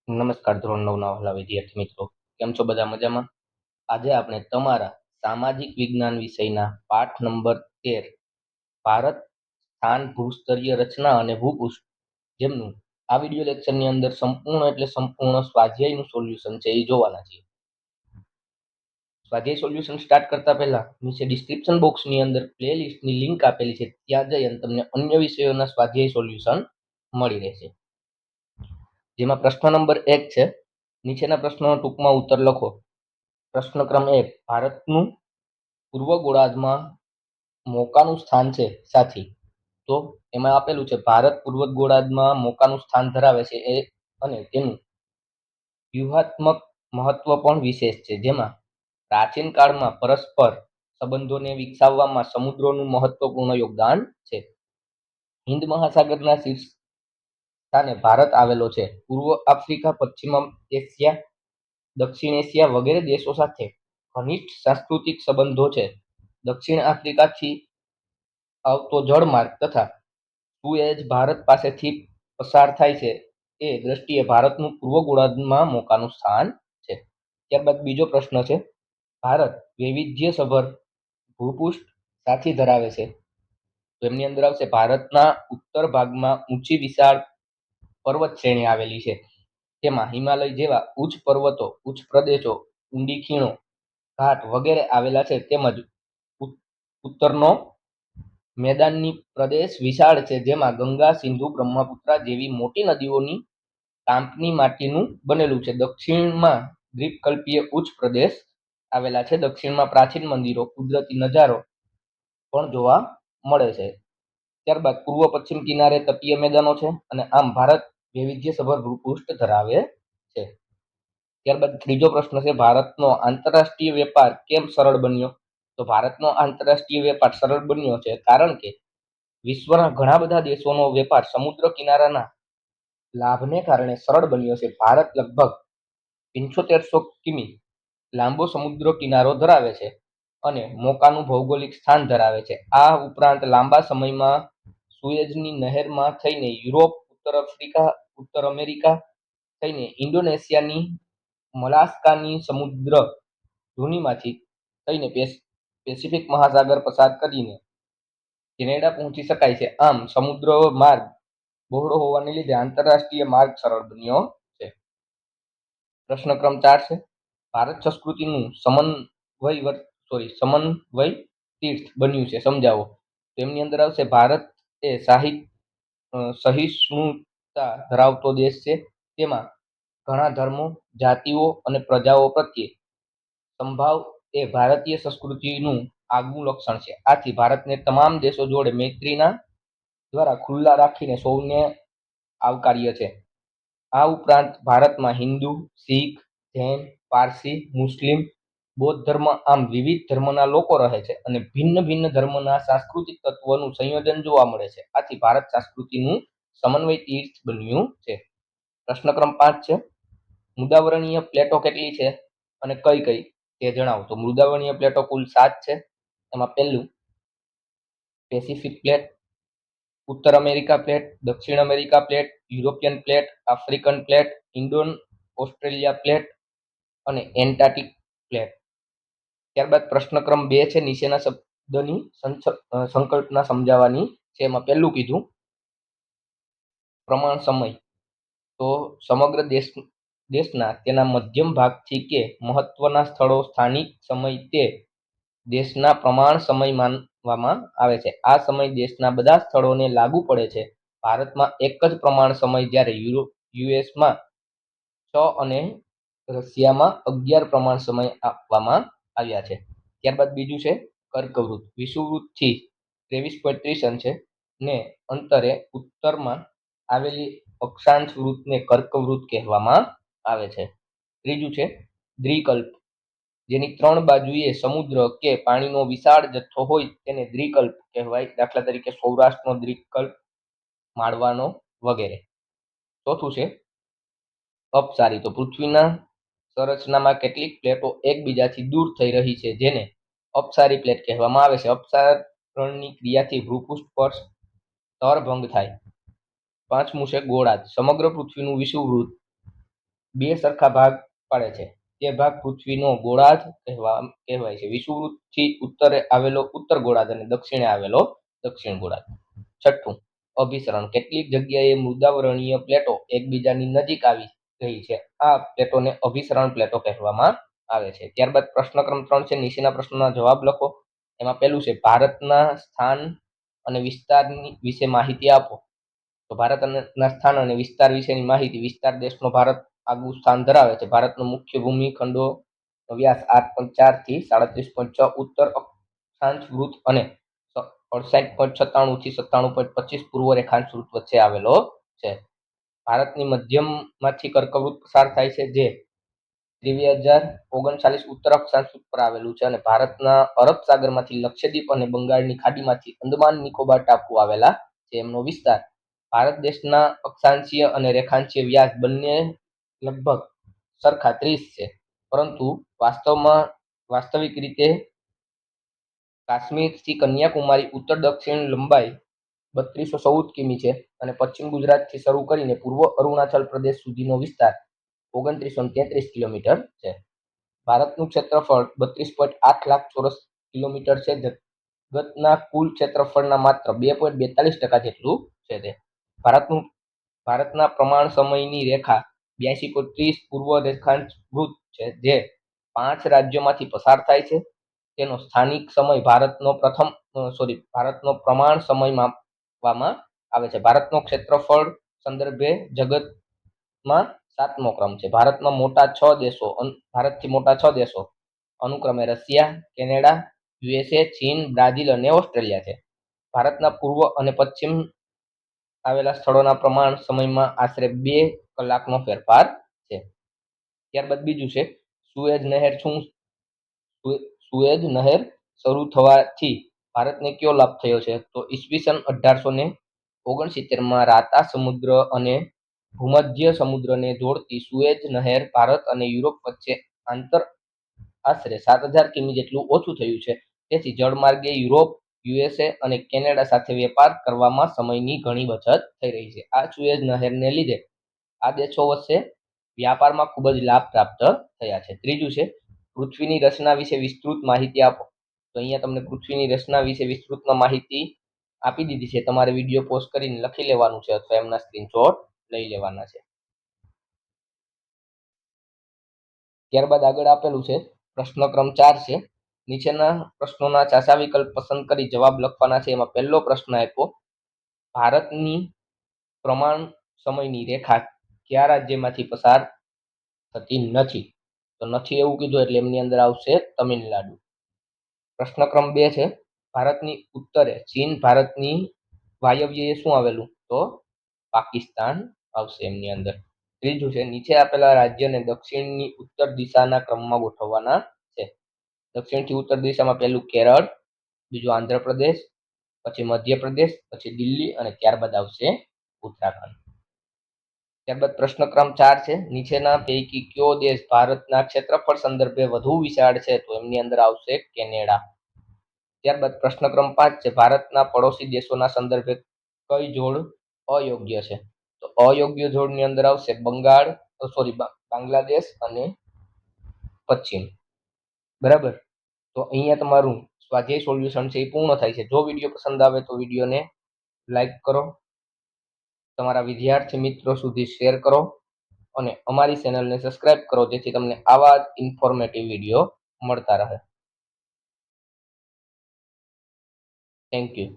નમસ્કાર ધોરણ 9ના વહાલા વિદ્યાર્થી મિત્રો, કેમ છો? બધા મજામાં? આજે આપણે તમારા સામાજિક વિજ્ઞાન વિષયના પાઠ નંબર 13 ભારત સ્થાન ભૂસ્તરીય રચના અને ભૂપૃષ્ઠ જેમનું આ વિડીયો લેક્ચરની અંદર સંપૂર્ણ સ્વાધ્યાયનું સોલ્યુશન છે એ જોવાના છીએ. સ્વાધ્યાય સોલ્યુશન સ્ટાર્ટ કરતા પહેલા નીચે ડિસ્ક્રિપ્શન બોક્સની અંદર પ્લેલિસ્ટની લિંક આપેલી છે, ત્યાં જઈ અને તમને અન્ય વિષયોના સ્વાધ્યાય સોલ્યુશન મળી રહેશે. જેમાં પ્રશ્ન નંબર 1 છે. નીચેના પ્રશ્નોનો ટૂંકમાં ઉત્તર લખો. પ્રશ્ન ક્રમ 1, ભારતનું પૂર્વ ગોળાર્ધમાં મોકાનું સ્થાન છે સાથી. તો એમાં આપેલું છે ભારત પૂર્વ ગોળાર્ધમાં મોકાનું સ્થાન ધરાવે છે અને તેનું વ્યૂહાત્મક મહત્વ પણ વિશેષ છે, જેમાં પ્રાચીન કાળમાં પરસ્પર સંબંધોને વિકસાવવામાં સમુદ્રોનું મહત્વપૂર્ણ યોગદાન છે. હિન્દ મહાસાગરના શીર્ષ સ્થાને ભારત આવેલો છે. પૂર્વ આફ્રિકા, પશ્ચિમ એશિયા, દક્ષિણ એશિયા વગેરે દેશો સાથે ઘનિષ્ઠ સાંસ્કૃતિક સંબંધો છે. દક્ષિણ આફ્રિકાથી આવતો જળમાર્ગ તથા સુએઝ ભારત પાસેથી પસાર થાય છે. એ દ્રષ્ટિએ ભારતનું પૂર્વ ગોળાર્ધમાં મોકાનું સ્થાન છે. ત્યારબાદ બીજો પ્રશ્ન છે, ભારત વૈવિધ્યસભર ભૂપૃષ્ઠ સાથી ધરાવે છે. તો એમની અંદર આવશે ભારતના ઉત્તર ભાગમાં ઊંચી વિશાળ પર્વત શ્રેણી આવેલી છે. તેમાં હિમાલય જેવા ઉચ્ચ પર્વતો, ઉચ્ચ પ્રદેશો, ઊંડી ખીણો, ઘાટ વગેરે આવેલા છે. તેમજ ઉત્તરનો મેદાની પ્રદેશ વિશાળ છે, જેમાં ગંગા, સિંધુ, બ્રહ્મપુત્રા જેવી મોટી નદીઓની કાંપની માટીનું બનેલું છે. દક્ષિણમાં દ્વીપકલ્પીય ઉચ્ચ પ્રદેશ આવેલા છે. દક્ષિણમાં પ્રાચીન મંદિરો, કુદરતી નજારો પણ જોવા મળે છે. ત્યારબાદ પૂર્વ પશ્ચિમ કિનારે તટીય મેદાનો છે અને આમ ભારત વૈવિધ્યસભર ભૂપૃષ્ઠ ધરાવે છે. ત્યારબાદ ત્રીજો પ્રશ્ન છે, ભારતનો આંતરરાષ્ટ્રીય વેપાર કેમ સરળ બન્યો? તો ભારતનો આંતરરાષ્ટ્રીય વેપાર સરળ બન્યો છે કારણ કે વિશ્વના ઘણા બધા દેશોનો વેપાર સમુદ્ર કિનારાના લાભને કારણે સરળ બન્યો છે. ભારત લગભગ 7500 કિમી લાંબો સમુદ્ર કિનારો ધરાવે છે અને મોકાનું ભૌગોલિક સ્થાન ધરાવે છે. આ ઉપરાંત લાંબા સમયમાં સુએઝની નહેરમાં થઈને યુરોપ, ઉત્તર આફ્રિકા, ઉત્તર અમેરિકા થઈને ઇન્ડોનેશિયાની મલાસ્કાની સમુદ્ર ધુનીમાંથી થઈને પેસિફિક મહાસાગર પસાર કરીને કેનેડા પહોંચી શકાય છે. આમ સમુદ્ર માર્ગ બહોળો હોવાને લીધે આંતરરાષ્ટ્રીય માર્ગ સરળ બન્યો છે. પ્રશ્ન ક્રમ 4 છે, ભારત સંસ્કૃતિનું સમન્વય તીર્થ બન્યું છે, સમજાવો. તેમની અંદર આવશે ભારત એ સહિષ્ણુતા ધરાવતો દેશ છે. તેમાં ઘણા ધર્મો, જાતિઓ અને પ્રજાઓ પ્રત્યે સંભાવ એ ભારતીય સંસ્કૃતિનું આગવું લક્ષણ છે. આથી ભારતને તમામ દેશો જોડે મૈત્રીના દ્વારા ખુલ્લા રાખીને સૌને આવકાર્ય છે. આ ઉપરાંત ભારતમાં હિન્દુ, શીખ, જૈન, પારસી, મુસ્લિમ, બૌદ્ધ ધર્મ આમ વિવિધ ધર્મના લોકો રહે છે અને ભિન્ન ભિન્ન ધર્મના સાંસ્કૃતિક તત્વોનું સંયોજન જોવા મળે છે. આથી ભારત સંસ્કૃતિનું સમન્વય તીર્થ બન્યું છે. પ્રશ્ન ક્રમ 5 છે, મૃદાવરણીય પ્લેટો કેટલી છે અને કઈ કઈ તે જણાવો. તો મૃદાવરણીય પ્લેટો કુલ 7 છે. એમાં પહેલું પેસિફિક પ્લેટ, ઉત્તર અમેરિકા પ્લેટ, દક્ષિણ America plate, European plate, African plate, Indo Australia plate અને એન્ટાર્કટિક પ્લેટ. ત્યારબાદ પ્રશ્ન ક્રમ 2 છે, નીચેના શબ્દની સંકલ્પના સમજાવવાની છે. એમાં પહેલું કીધું પ્રમાણ સમય. તો સમગ્ર દેશના તેના મધ્યમ ભાગથી કે મહત્વના સ્થળો સ્થાનિક સમય તે દેશના પ્રમાણ સમય માનવામાં આવે છે. આ સમય દેશના બધા સ્થળોને લાગુ પડે છે. ભારતમાં એક જ પ્રમાણ સમય, જ્યારે યુએસમાં 6 અને રશિયામાં 11 પ્રમાણ સમય આપવામાં આવ્યા છે. ત્યારબાદ બીજું છે કર્કવૃત. વિષુવવૃત્તથી 23.30 અંશે ને અંતરે ઉત્તરમાં આવેલી અક્ષાંશ વૃત્તને કર્કવૃત્ત કહેવામાં આવે છે. ત્રીજું છે દ્વિકલ્પ, જેની 3 બાજુએ સમુદ્ર કે પાણીનો વિશાળ જથ્થો હોય તેને દ્વિકલ્પ કહેવાય. દાખલા તરીકે સૌરાષ્ટ્રનો દ્વિકલ્પ, માળવાનો વગેરે. ચોથું છે અપસારી. તો પૃથ્વીના સંરચનામાં કેટલીક પ્લેટો એકબીજાથી દૂર થઈ રહી છે, જેને અપસારી પ્લેટ કહેવામાં આવે છે. અપસારણની ક્રિયાથી ભૂપૃષ્ઠ પર સ્તરભંગ થાય. પાંચમું છે ગોળાર્ધ. સમગ્ર પૃથ્વીનું વિષુવવૃત્ત બે સરખા ભાગ પાડે છે. તે ભાગ પૃથ્વીનો ગોળાર્ધ કહેવાય છે. વિષુવવૃત્તથી ઉત્તરે આવેલો ઉત્તર ગોળાર્ધ અને દક્ષિણે આવેલો દક્ષિણ ગોળાર્ધ. છઠ્ઠું, અભિસરણ. કેટલીક જગ્યાએ મૃદાવરણીય પ્લેટો એકબીજાની નજીક આવી ગઈ છે. આ પ્લેટોને અભિસરણ પ્લેટો કહેવામાં આવે છે. ત્યારબાદ પ્રશ્ન ક્રમ 3 છે. નીચેના પ્રશ્નોના જવાબ લખો. એમાં પહેલું છે, ભારતના સ્થાન અને વિસ્તારની વિશે માહિતી આપો. તો ભારતના સ્થાન અને વિસ્તાર વિશેની માહિતી. વિસ્તાર દેશનો ભારત આગવું સ્થાન ધરાવે છે. ભારતનો મુખ્ય ભૂમિખંડો વ્યાસ 8.4 થી 37.6, ઉત્તર અક્ષાંશ વૃત્ત અને 68.96 થી 97.25 પૂર્વ રેખાંશ વૃત્ત વચ્ચે આવેલો છે. ભારતની મધ્યમમાંથી કર્કવૃત્ત પસાર થાય છે, જે 23,039 ઉત્તર અક્ષાંશ પર આવેલું છે, અને ભારતના અરબ સાગરમાંથી લક્ષદ્વીપ અને બંગાળની ખાડીમાંથી અંદમાન નિકોબાર ટાપુ આવેલા છે. એમનો વિસ્તાર. ભારત દેશના અક્ષાંશીય અને રેખાંશીય વ્યાસ બંને લગભગ સરખા 30 છે, પરંતુ વાસ્તવિક રીતે કાશ્મીરથી કન્યાકુમારી ઉત્તર દક્ષિણ લંબાઈ 3214 કિમી છે, અને પશ્ચિમ ગુજરાતથી શરૂ કરીને પૂર્વ અરુણાચલ પ્રદેશ સુધીનો વિસ્તાર 2933 કિલોમીટર છે. ભારતનું ક્ષેત્રફળ 32.8 લાખ ચોરસ કિલોમીટર છે. જગતના કુલ ક્ષેત્રફળના માત્ર 2.42% જેટલું છે. તે ભારતના પ્રમાણ સમયની રેખા 82.30 પૂર્વ રેખાંશ વૃત્ત છે, જે 5 રાજ્યોમાંથી પસાર થાય છે. તેનો સ્થાનિક સમય ભારતનો પ્રમાણ સમય માપવામાં આવે છે. ભારતનો ક્ષેત્રફળ સંદર્ભે જગતમાં 7મો ક્રમ છે. ભારતથી મોટા 6 દેશો અનુક્રમે રશિયા, કેનેડા, USA, ચીન, બ્રાઝિલ અને ઓસ્ટ્રેલિયા છે. ભારતના પૂર્વ અને પશ્ચિમ આવેલા સ્થળોના પ્રમાણ સમયમાં આશરે 2 કલાકનો ફેરફાર છે. ત્યારબાદ બીજું છે, સુએઝ નહેર શરૂ થવાથી ભારતને કયો લાભ થયો છે? તો ઈસવીસન 1869માં રાતા સમુદ્ર અને ભૂમધ્ય સમુદ્રને જોડતી સુએઝ નહેર ભારત અને યુરોપ વચ્ચે આંતર આશરે 7,000 કિમી જેટલું ઓછું થયું છે. તેથી જળમાર્ગે યુરોપ, USA અને કેનેડા સાથે વેપાર કરવામાં સમયની ઘણી બચત થઈ રહી છે. આ સુએઝ નહેરને લીધે આ દેશો વચ્ચે વ્યાપારમાં ખૂબ જ લાભ પ્રાપ્ત થયા છે. ત્રીજું છે, પૃથ્વીની રચના વિશે વિસ્તૃત માહિતી આપો. તો અહીંયા તમને પૃથ્વીની રચના વિશે વિસ્તૃતમાં માહિતી આપી દીધી છે. તમારે વિડીયો પોઝ કરીને લખી લેવાનું છે, અથવા એમના સ્ક્રીનશોટ લઈ લેવાના છે. ત્યારબાદ આગળ આપેલું છે, પ્રશ્ન ક્રમ 4 છે. નીચેના પ્રશ્નોના ચાચા વિકલ્પ પસંદ કરી જવાબ લખવાના છે. એમાં પહેલો પ્રશ્ન આપ્યો, ભારતની પ્રમાણ સમયની રેખા કયા રાજ્યમાંથી પસાર થતી નથી? તો નથી એવું કીધું એટલે એમની અંદર આવશે તમિલનાડુ. પ્રશ્ન ક્રમ 2 છે, ભારતની ઉત્તરે ચીન, ભારતની વાયવ્યએ શું આવેલું? તો પાકિસ્તાન આવશે એમની અંદર. ત્રીજું છે, નીચે આપેલા રાજ્યને દક્ષિણની ઉત્તર દિશાના ક્રમમાં ગોઠવવાના છે. દક્ષિણથી ઉત્તર દિશામાં પહેલું કેરળ, બીજું આંધ્રપ્રદેશ, પછી મધ્યપ્રદેશ, પછી દિલ્હી અને ત્યારબાદ આવશે ઉત્તરાખંડ. ત્યારબાદ પ્રશ્ન ક્રમ 4 છે, નીચેના પૈકી કયો દેશ ભારતના ક્ષેત્રફળ સંદર્ભે વધુ વિશાળ છે? તો એમની અંદર આવશે કેનેડા. ત્યારબાદ પ્રશ્ન ક્રમ 5 છે, ભારતના પડોશી દેશોના સંદર્ભે કઈ જોડ અયોગ્ય છે? તો અયોગ્ય જોડની અંદર આવશે બાંગ્લાદેશ અને પશ્ચિમ. બરાબર. તો અહીંયા તમારું સ્વાધ્યાય સોલ્યુશન છે એ પૂર્ણ થાય છે. જો વિડીયો પસંદ આવે તો વિડીયોને લાઈક કરો, તમારા વિદ્યાર્થી મિત્રો સુધી શેર કરો અને અમારી ચેનલને સબસ્ક્રાઇબ કરો, જેથી તમને આવા જ ઇન્ફોર્મેટિવ વિડીયો મળતા રહે. Thank you.